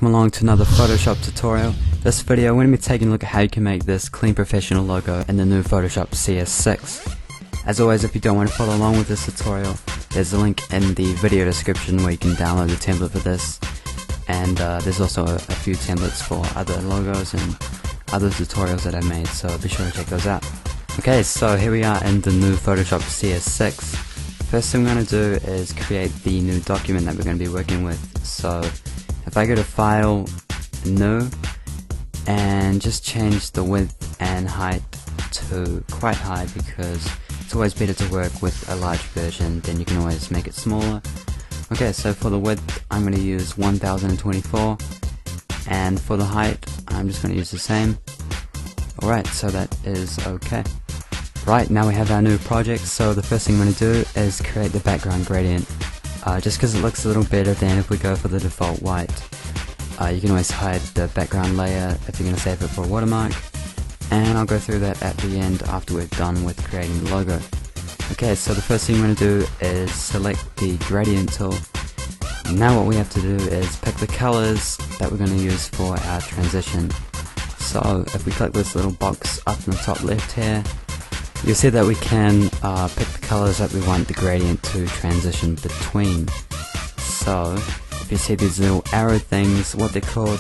Welcome along to another Photoshop tutorial. This video we're going to be taking a look at how you can make this clean professional logo in the new Photoshop CS6. As always, if you don't want to follow along with this tutorial, there's a link in the video description where you can download the template for this, and there's also a few templates for other logos and other tutorials that I've made, so be sure to check those out. Okay, so here we are in the new Photoshop CS6. First thing we're going to do is create the new document that we're going to be working with. So if I go to File, New, and just change the width and height to quite high, because it's always better to work with a large version, then you can always make it smaller. Okay, so for the width I'm going to use 1024, and for the height I'm just going to use the same. Alright, so that is okay. Right, now we have our new project, so the first thing I'm going to do is create the background gradient. Just because it looks a little better than if we go for the default white. You can always hide the background layer if you're going to save it for a watermark, and I'll go through that at the end after we're done with creating the logo. Okay, so the first thing we're going to do is select the gradient tool. Now what we have to do is pick the colors that we're going to use for our transition. So if we click this little box up in the top left here, you'll see that we can pick the colors that we want the gradient to transition between. So if you see these little arrow things, what they're called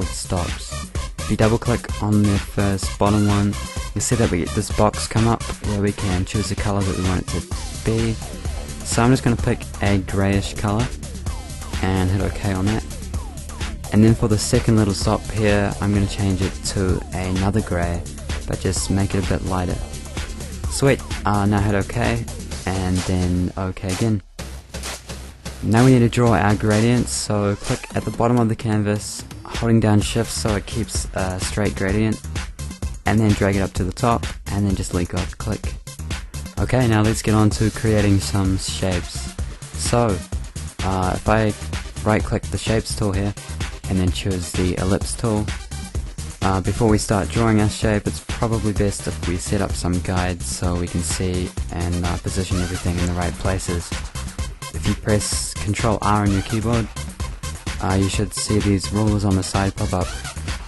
stops. If you double click on the first bottom one, you'll see that we get this box come up where we can choose the color that we want it to be. So I'm just going to pick a grayish color and hit OK on that. And then for the second little stop here, I'm going to change it to another gray, but just make it a bit lighter. Sweet, now hit OK, and then OK again. Now we need to draw our gradients, so click at the bottom of the canvas, holding down shift so it keeps a straight gradient, and then drag it up to the top, and then just click. Okay, now let's get on to creating some shapes. So, if I right click the shapes tool here, and then choose the ellipse tool, before we start drawing our shape, it's probably best if we set up some guides so we can see and position everything in the right places. If you press Ctrl R on your keyboard, you should see these rulers on the side pop up.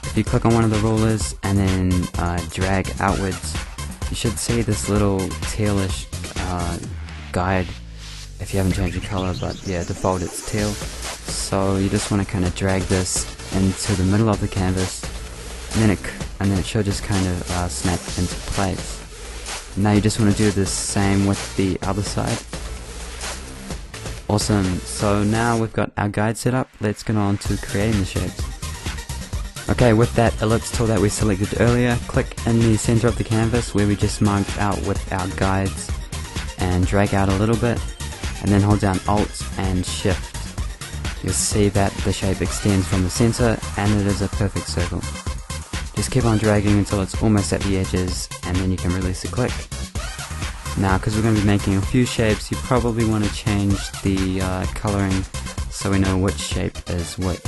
If you click on one of the rulers and then drag outwards, you should see this little tealish guide if you haven't changed the color, but yeah, default it's teal. So you just want to kind of drag this into the middle of the canvas, and then it should just kind of snap into place. Now you just want to do the same with the other side. Awesome, so now we've got our guide set up, let's get on to creating the shapes. Okay, with that ellipse tool that we selected earlier, click in the center of the canvas where we just marked out with our guides, and drag out a little bit, and then hold down Alt and Shift. You'll see that the shape extends from the center, and it is a perfect circle. Just keep on dragging until it's almost at the edges, and then you can release the click. Now, because we're going to be making a few shapes, you probably want to change the coloring so we know which shape is which.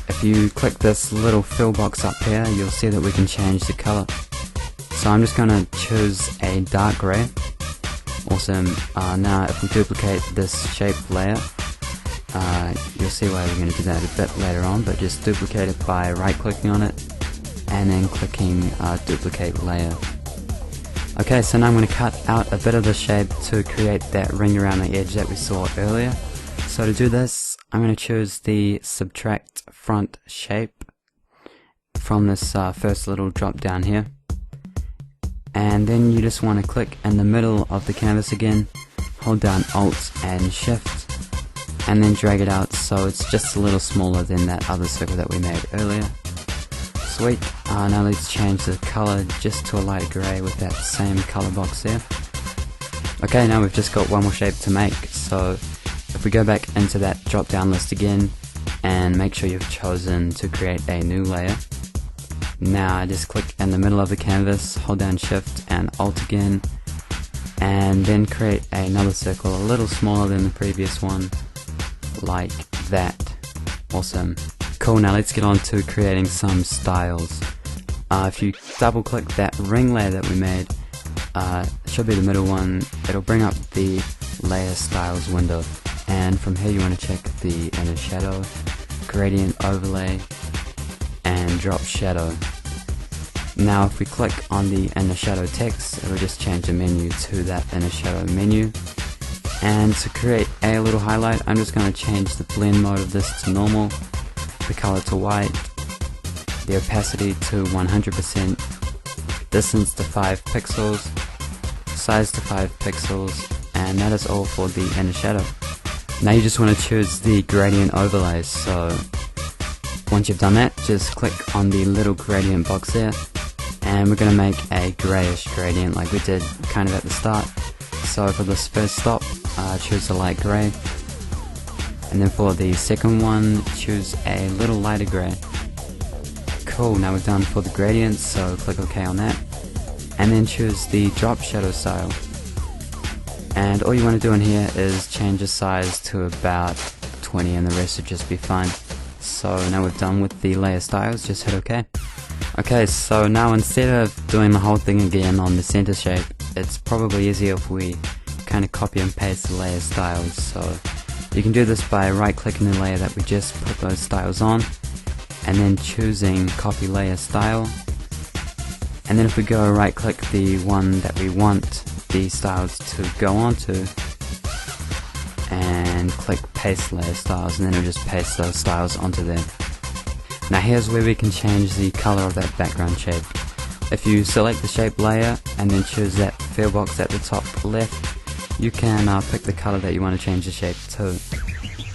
If you click this little fill box up here, you'll see that we can change the color. So I'm just going to choose a dark gray. Awesome. Now if we duplicate this shape layer, you'll see why we're going to do that a bit later on, but just duplicate it by right clicking on it and then clicking duplicate layer. Okay, so now I'm going to cut out a bit of the shape to create that ring around the edge that we saw earlier. So to do this, I'm going to choose the subtract front shape from this first little drop down here, and then you just want to click in the middle of the canvas again, hold down Alt and Shift, and then drag it out so it's just a little smaller than that other circle that we made earlier. Sweet, now let's change the color just to a light grey with that same color box there. Okay, now we've just got one more shape to make, so if we go back into that drop down list again and make sure you've chosen to create a new layer. Now just click in the middle of the canvas, hold down Shift and Alt again, and then create another circle a little smaller than the previous one, like that. Awesome. Cool, now let's get on to creating some styles. If you double click that ring layer that we made, it should be the middle one, it'll bring up the layer styles window, and from here you want to check the inner shadow, gradient overlay, and drop shadow. Now if we click on the inner shadow text, it will just change the menu to that inner shadow menu. And to create a little highlight, I'm just going to change the blend mode of this to normal, the color to white, the opacity to 100%, distance to 5 pixels, size to 5 pixels, and that is all for the inner shadow. Now you just want to choose the gradient overlays, so once you've done that, just click on the little gradient box there, and we're going to make a grayish gradient like we did kind of at the start. So for this first stop, choose a light grey, and then for the second one, choose a little lighter grey. Cool, now we're done for the gradients, so click OK on that, and then choose the drop shadow style. And all you want to do in here is change the size to about 20, and the rest would just be fine. So now we're done with the layer styles, just hit OK. Okay, so now instead of doing the whole thing again on the center shape, it's probably easier if we kind of copy and paste the layer styles. So you can do this by right clicking the layer that we just put those styles on, and then choosing copy layer style. And then if we go right click the one that we want the styles to go onto, and click paste layer styles, and then it'll just paste those styles onto there. Now here's where we can change the color of that background shape. If you select the shape layer and then choose that fill box at the top left, you can pick the color that you want to change the shape to.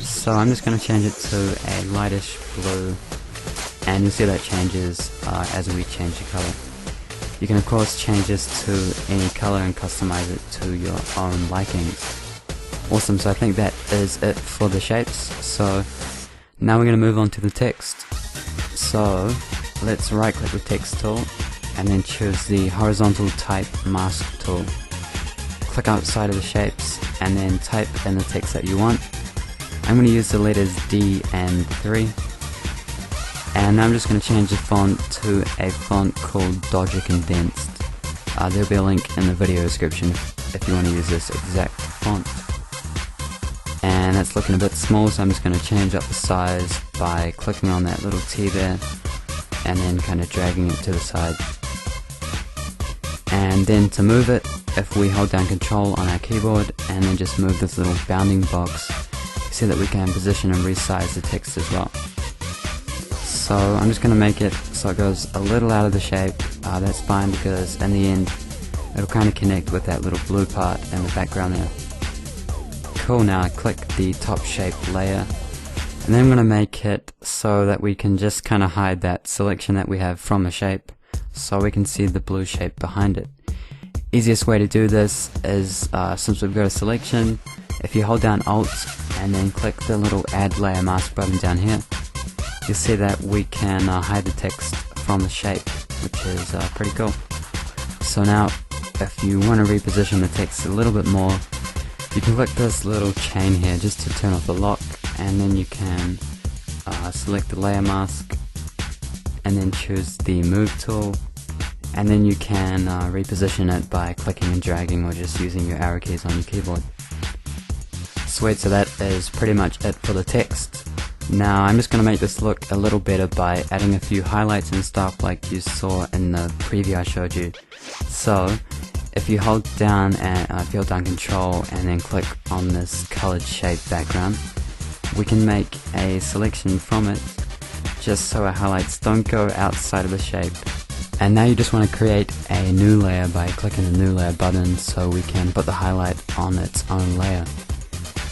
So I'm just going to change it to a lightish blue, and you'll see that changes as we change the color. You can of course change this to any color and customize it to your own likings. Awesome, so I think that is it for the shapes. So now we're going to move on to the text. So let's right click the text tool and then choose the horizontal type mask tool. Click outside of the shapes and then type in the text that you want. I'm going to use the letters D and 3. And I'm just going to change the font to a font called Dodger Condensed. There'll be a link in the video description if you want to use this exact font. And it's looking a bit small, so I'm just going to change up the size by clicking on that little T there and then kind of dragging it to the side. And then to move it, if we hold down Control on our keyboard and then just move this little bounding box, you see that we can position and resize the text as well. So I'm just going to make it so it goes a little out of the shape. That's fine because in the end it'll kind of connect with that little blue part in the background there. Cool, now I click the top shape layer, and then I'm going to make it so that we can just kind of hide that selection that we have from the shape, so we can see the blue shape behind it. Easiest way to do this is since we've got a selection, if you hold down Alt and then click the little add layer mask button down here, you'll see that we can hide the text from the shape, which is pretty cool. So now if you want to reposition the text a little bit more, you can click this little chain here just to turn off the lock, and then you can select the layer mask and then choose the move tool, and then you can reposition it by clicking and dragging or just using your arrow keys on your keyboard. Sweet, so that is pretty much it for the text. Now I'm just going to make this look a little better by adding a few highlights and stuff like you saw in the preview I showed you. So if you hold down Control and then click on this colored shape background, we can make a selection from it just so our highlights don't go outside of the shape. And now you just want to create a new layer by clicking the new layer button so we can put the highlight on its own layer.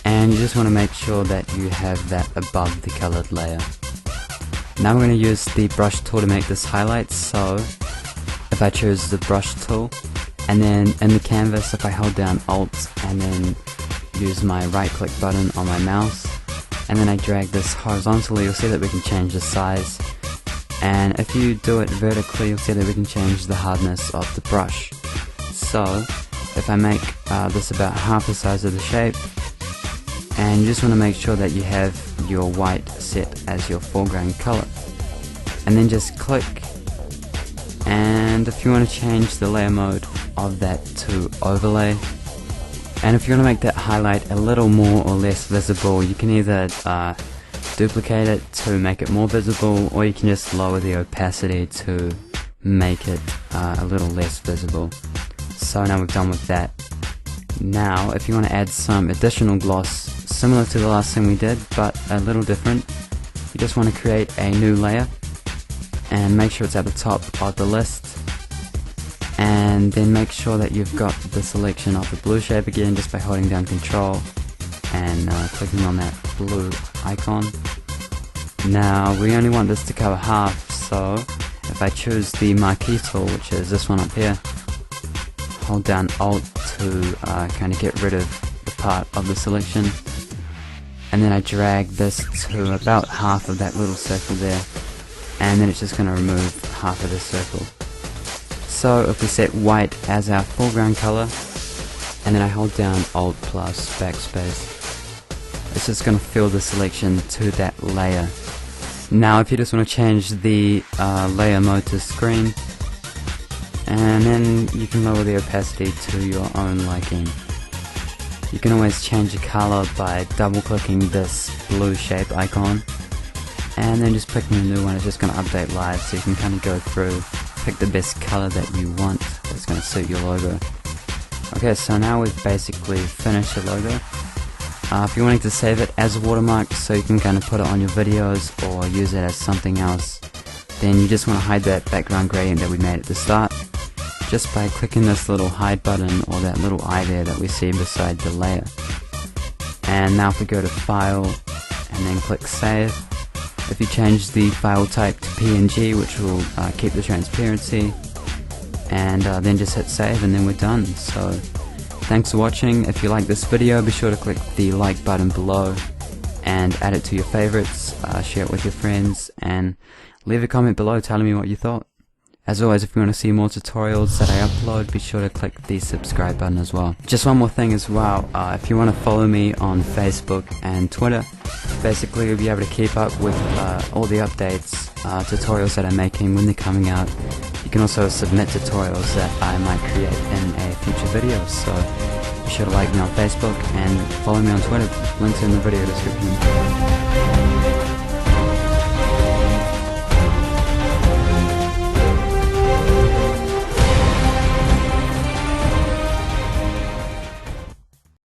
And you just want to make sure that you have that above the colored layer. Now we're going to use the brush tool to make this highlight, so if I choose the brush tool, and then in the canvas if I hold down Alt and then use my right click button on my mouse, and then I drag this horizontally, you'll see that we can change the size, and if you do it vertically you'll see that we can change the hardness of the brush. So if I make this about half the size of the shape, and you just want to make sure that you have your white set as your foreground color, and then just click, and if you want to change the layer mode of that to overlay, and if you want to make that highlight a little more or less visible, you can either duplicate it to make it more visible, or you can just lower the opacity to make it a little less visible. So now we've done with that. Now if you want to add some additional gloss similar to the last thing we did but a little different, you just want to create a new layer and make sure it's at the top of the list, and then make sure that you've got the selection of the blue shape again just by holding down Control and clicking on that blue icon. Now we only want this to cover half, so if I choose the marquee tool, which is this one up here, hold down Alt to kind of get rid of the part of the selection, and then I drag this to about half of that little circle there, and then it's just going to remove half of the circle. So if we set white as our foreground color, and then I hold down Alt plus backspace, it's just going to fill the selection to that layer. Now if you just want to change the layer mode to screen, and then you can lower the opacity to your own liking. You can always change the color by double clicking this blue shape icon, and then just picking a new one. It's just going to update live, so you can kind of go through, pick the best color that you want that's going to suit your logo. Okay, so now we've basically finished the logo. If you're wanting to save it as a watermark so you can kind of put it on your videos or use it as something else, then you just want to hide that background gradient that we made at the start just by clicking this little hide button or that little eye there that we see beside the layer. And now if we go to File and then click Save, if you change the file type to PNG, which will keep the transparency, and then just hit save, and then we're done. So thanks for watching. If you like this video, be sure to click the like button below and add it to your favorites, share it with your friends, and leave a comment below telling me what you thought. As always, if you want to see more tutorials that I upload, be sure to click the subscribe button as well. Just one more thing as well, if you want to follow me on Facebook and Twitter, basically you'll be able to keep up with all the updates, tutorials that I'm making when they're coming out. You can also submit tutorials that I might create in a future video, so be sure to like me on Facebook and follow me on Twitter. Links in the video description.